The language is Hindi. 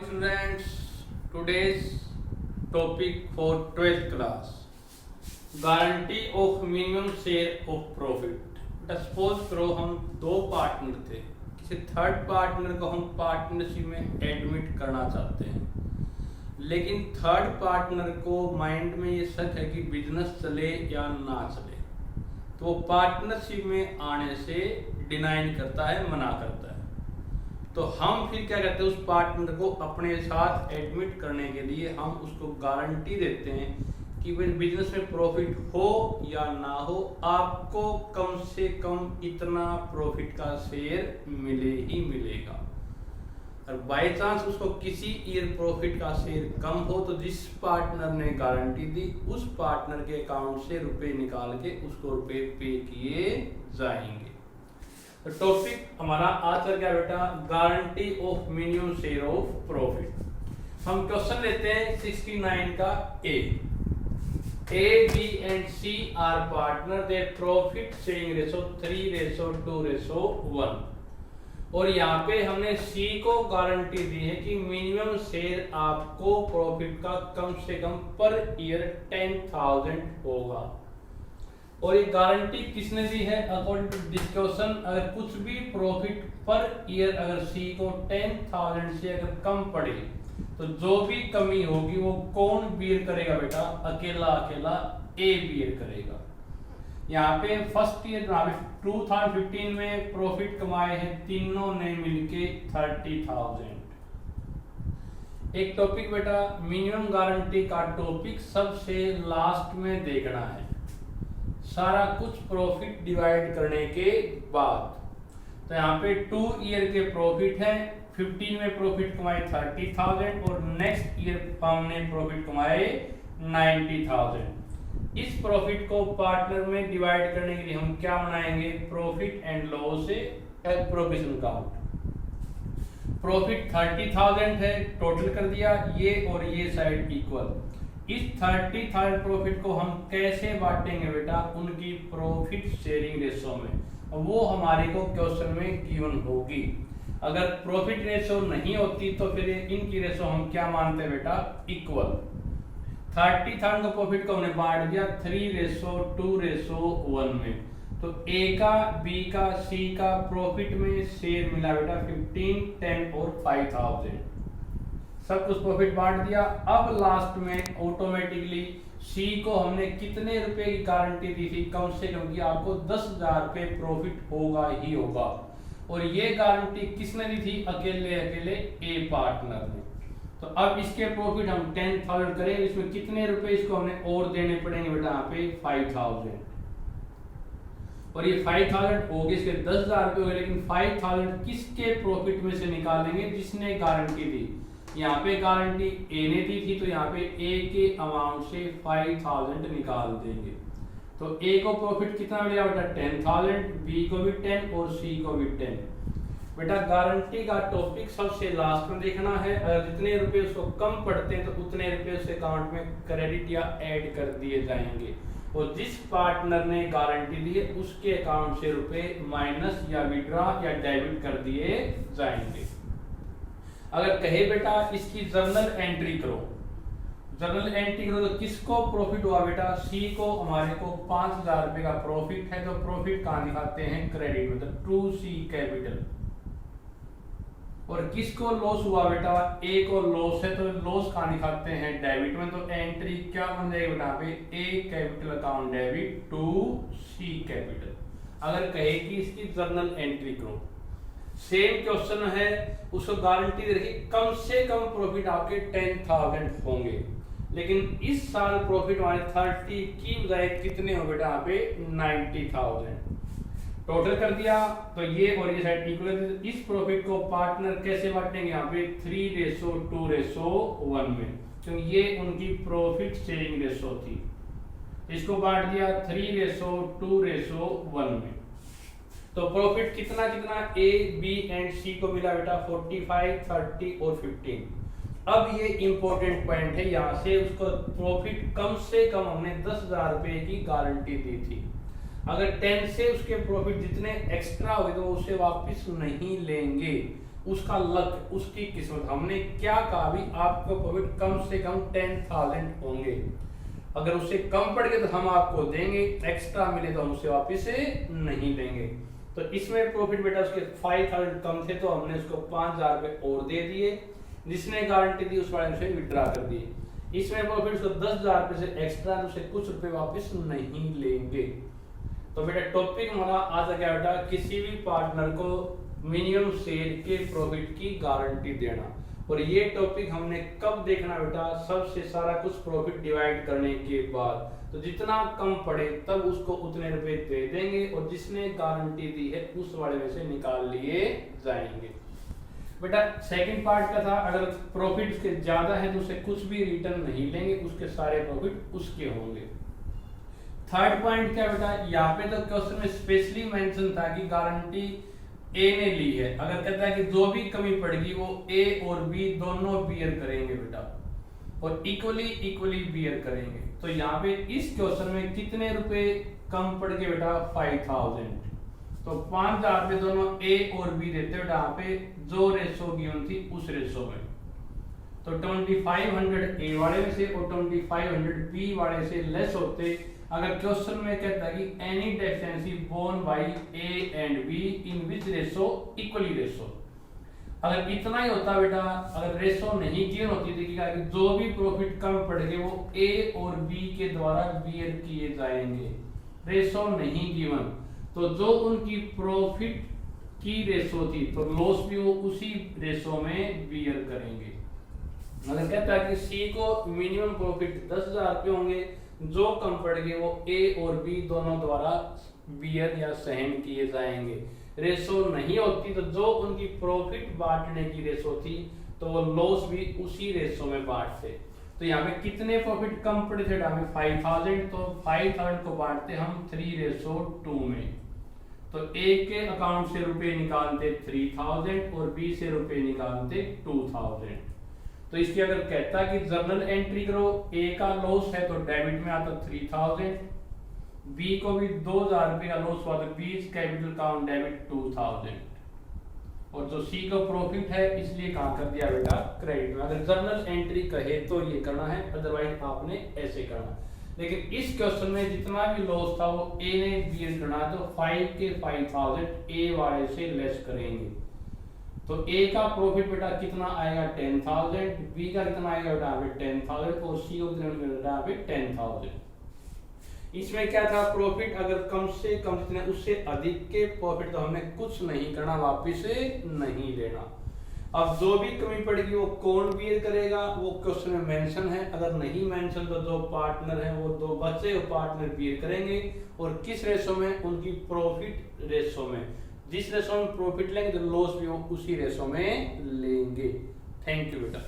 Students, today's topic for 12th class, guarantee of minimum share of profit. Suppose करो हम दो पार्टनर थे, किसी थर्ड पार्टनर को हम पार्टनरशिप में एडमिट करना चाहते हैं, लेकिन थर्ड पार्टनर को माइंड में ये शक है कि बिजनेस चले या ना चले, तो वो पार्टनरशिप में आने से डिनाइन करता है, मना करता है। तो हम फिर क्या कहते हैं, उस पार्टनर को अपने साथ एडमिट करने के लिए हम उसको गारंटी देते हैं कि बिजनेस में प्रॉफिट हो या ना हो, आपको कम से कम इतना प्रॉफिट का शेयर मिले ही मिलेगा। और बाय चांस उसको किसी ईयर प्रॉफिट का शेयर कम हो तो जिस पार्टनर ने गारंटी दी उस पार्टनर के अकाउंट से रुपए निकाल के उसको रुपए पे किए जाएंगे। तो टॉपिक हमारा आज का क्या बेटा, guarantee of minimum share of profit. हम क्वेश्चन लेते हैं 69 का A, B and C are partner, their profit sharing ratio 3:2:1। और यहाँ पे हमने C को गारंटी दी है कि मिनिमम शेयर आपको प्रॉफिट का कम से कम पर ईयर 10,000 होगा। और ये गारंटी किसने दी है? अकॉर्डिंग टू डिस्कशन, अगर कुछ भी प्रॉफिट पर ईयर अगर C को 10,000 से अगर कम पड़े तो जो भी कमी होगी वो कौन बियर करेगा बेटा? अकेला A बियर करेगा। यहाँ पे फर्स्ट ईयर 2015 में प्रॉफिट कमाए हैं तीनों ने मिलके 30,000। एक टॉपिक बेटा मिनिमम गारंटी का टॉपिक सबसे लास्ट में देखना है, सारा कुछ प्रॉफिट डिवाइड करने के बाद। तो यहाँ पे 2 ईयर के प्रॉफिट है, 15 में प्रॉफिट कमाए 30,000 और नेक्स्ट ईयर हमने प्रॉफिट कमाए 90,000। इस प्रॉफिट को पार्टनर में डिवाइड करने के लिए हम क्या बनाएंगे? प्रॉफिट एंड लॉस से प्रोविजन काउंट। प्रॉफिट 30,000 है, टोटल कर दिया, ये और ये साइड इक्वल। इस 30,000 प्रॉफिट को हम कैसे बांटेंगे बेटा? उनकी प्रॉफिट शेयरिंग रेशो में, वो हमारे को क्वेश्चन में गिवन होगी। अगर प्रॉफिट रेशो नहीं होती तो फिर इनकी रेशो हम क्या मानते हैं बेटा? इक्वल। 30,000 का प्रॉफिट को हमने बांट दिया 3:2:1 में, तो A का, B का, C का प्रॉफिट में शेयर मिला बेटा 15, 10 और 5,000। सब कुछ प्रॉफिट बांट दिया। अब लास्ट में ऑटोमेटिकली C को हमने कितने रुपए की गारंटी दी थी? कम से कम कि आपको 10,000 रुपए प्रॉफिट होगा ही होगा। और ये गारंटी किसने दी थी? अकेले A पार्टनर ने। तो अब इसके प्रॉफिट हम 10,000 करें, इसमें कितने रुपए इसको हमने और देने पड़ेंगे बेटा? यहाँ पे 5,000। और ये 5,000 हो गए, इसके 10,000 रुपए हो गए, लेकिन 5,000 किसके प्रॉफिट में से निकालेंगे? जिसने गारंटी दी। यहाँ पे गारंटी A ने दी थी, तो यहाँ पे A के अमाउंट से 5,000 निकाल देंगे। तो A को प्रॉफिट कितना मिलेगा बेटा? 10,000, B को भी 10 और C को भी 10। बेटा गारंटी का टॉपिक सबसे लास्ट में देखना है। अगर जितने रुपए उसको कम पड़ते हैं तो उतने रुपए उस अकाउंट में क्रेडिट या ऐड कर दिए जाएंगे, और जिस पार्टनर ने गारंटी दी है उसके अकाउंट से रुपए माइनस या विड्रॉ या डेबिट कर दिए जाएंगे। अगर कहे बेटा इसकी जर्नल एंट्री करो, जर्नल एंट्री करो तो किसको प्रॉफिट हुआ बेटा? C को, हमारे को 5,000 रुपए का प्रॉफिट है, तो प्रॉफिट कहाँ दिखाते हैं? क्रेडिट में, तो 2C कैपिटल। और किसको लॉस हुआ बेटा? A को लॉस है, तो लॉस कहाँ दिखाते हैं? डेबिट में, तो एंट्री क्या बन जाएगी बेटा? पे A capital account debit to C capital. अगर कहे कि इसकी जर्नल एंट्री करो, सेम क्वेश्चन है, उसको गारंटी दे रखी कम से कम प्रॉफिट आपके 10,000 होंगे, लेकिन इस साल प्रॉफिट हमारे 30 की बजाय कितने हो बेटा? यहाँ पे 90,000। टोटल कर दिया तो ये और ये साइड इक्वल है। इस प्रॉफिट को पार्टनर कैसे बांटेंगे? यहाँ पे 3:2:1 में, क्योंकि ये उनकी प्रॉफिट शेयरिंग रेशो थी। इसको बांट दिया 3:2:1 में। तो प्रॉफिट कितना कितना A, B एंड C को मिला बेटा? 45, 30 और 15। अब ये इंपॉर्टेंट पॉइंट है, यहाँ से उसको प्रॉफिट कम से कम हमने 10,000 रुपए की गारंटी दी थी। अगर 10 से उसके प्रॉफिट जितने एक्स्ट्रा हुए तो उसे वापस नहीं लेंगे, उसका लक, उसकी किस्मत। हमने क्या कहा भी आपको प्रॉफिट कम से कम 10,000 होंगे, अगर उससे कम पड़ गए तो हम आपको देंगे, एक्स्ट्रा मिले तो हम उसे वापस नहीं देंगे। तो इसमें प्रॉफिट बेटा उसके 5,000 कम थे तो हमने उसको 5,000 रुपए और दे दिए, जिसने गारंटी दी उस वाले ने विड्रॉ कर दिए। इसमें प्रॉफिट उसको 10,000 रुपए से एक्स्ट्रा, उसे कुछ रुपए वापस नहीं लेंगे। तो बेटा टॉपिक हमारा आज आ गया बेटा, किसी भी पार्टनर को मिनिमम शेयर के प्रॉफिट की गारंटी देना। और ये टॉपिक हमने कब देखना बेटा, सबसे सारा कुछ प्रॉफिट डिवाइड करने के बाद। तो जितना कम पड़े तब उसको उतने रुपए दे देंगे और जिसने गारंटी दी है उस वाले में से निकाल लिए जाएंगे। बेटा सेकंड पार्ट का था, अगर प्रॉफिट उसके ज्यादा है तो उसे कुछ भी रिटर्न नहीं लेंगे, उसके सारे प्रॉफिट उसके होंगे। थर्ड पॉइंट क्या बेटा, यहाँ पे तो क्वेश्चन में स्पेशली मेंशन था कि गारंटी ए ने ली है, अगर कहता है कि जो भी कमी पड़ेगी वो ए और बी दोनों बियर करेंगे बेटा, और इक्वली बियर करेंगे। तो यहाँ पे इस क्वेश्चन में कितने रुपए कम पड़ गए बेटा, 5,000। तो 5,000 रुपए दोनों ए और बी देते बेटा, यहाँ पे जो रेशो गिवन थी उस रेशो में। तो 2500 ए वाले में से और 2500 बी वाले से लेस होते। अगर क्वेश्चन में कहता है कि any deficiency borne by A and B in which ratio equally ratio, अगर इतना ही होता बेटा, अगर रेशो नहीं गिवन होती देखिएगा कि जो भी प्रॉफिट कम पड़ेंगे वो ए और बी के द्वारा बियर किए जाएंगे, रेशो नहीं गिवन। तो जो उनकी प्रॉफिट की रेशो थी तो लॉस भी वो उसी रेशो में बियर करेंगे। अगर कहता है कि सी को मिनिमम प्रॉफिट 10,000 रुपए होंगे, जो कम पड़ेंगे वो ए और बी दोनों द्वारा बियर या सहन किए जाएंगे। रेशो नहीं होती तो जो उनकी प्रॉफिट बांटने की रेशो थी तो वो लॉस भी उसी रेशो में बांटते। तो यहाँ पे कितने प्रॉफिट कम पड़े थे, 5,000, तो 5,000 को बांटते हम 3:2 में। तो ए के अकाउंट से रुपए निकालते 3,000 और बी से रुपए निकालते 2,000। तो इसकी अगर कहता है कि जर्नल एंट्री करो, ए का लॉस है तो डेबिट में आता 3,000, बी को भी 2,000 रुपए का लॉस हुआ तो बी कैपिटल अकाउंट डेबिट 2,000, और जो सी को प्रॉफिट है इसलिए कहाँ कर दिया बेटा, क्रेडिट में। अगर जर्नल एंट्री कहे तो ये करना है, अदरवाइज आपने ऐसे करना। लेकिन इस क्वेश्चन में जितना भी लॉस था वो ए ने बियर करना, तो 5 के 5,000 ए वाले से लेस करेंगे। तो ए का प्रॉफिट बेटा कितना आएगा, 10,000, बी का कितना आएगा बेटा 10,000, और सी को कितना बेटा 10,000। इसमें क्या था, प्रॉफिट अगर कम से कम जितने उससे अधिक के प्रॉफिट तो हमने कुछ नहीं करना, वापिस नहीं लेना। अब जो भी कमी पड़ेगी वो कौन बियर करेगा, वो क्वेश्चन में मेंशन है। अगर नहीं मेंशन तो जो पार्टनर है वो दो बचे हुए पार्टनर बियर करेंगे, और किस रेशो में, उनकी प्रॉफिट रेशो में। जिस रेशो में प्रॉफिट लेंगे तो लॉस भी वो उसी रेशो में लेंगे। थैंक यू बेटा।